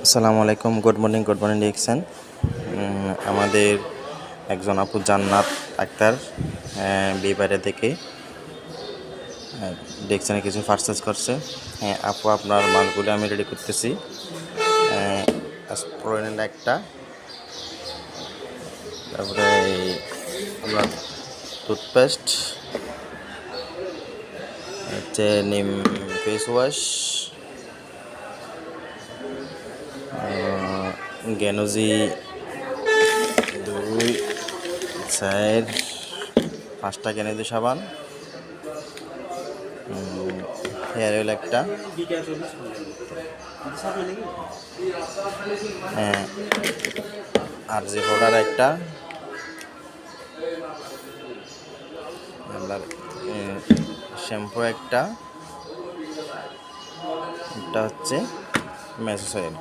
আসসালামু আলাইকুম, good morning দেখছেন আমাদের একজন আপু জান্নাত আক্তার বিয়ে থেকে দেখছেন কিছু পারচেজ করছে। হ্যাঁ আপু, আপনার মালগুলো আমি রেডি করতেছি। একটা, তারপরে আপনার টুথপেস্ট, হচ্ছে নিম ফেস ওয়াশ, গ্যানোজি 2 4 5টা গ্যানোজি সাবান, হেয়ার অয়েল একটা, আরজি পাউডার একটা, শ্যাম্পু একটা, এটা হচ্ছে মেসেজ অয়েল।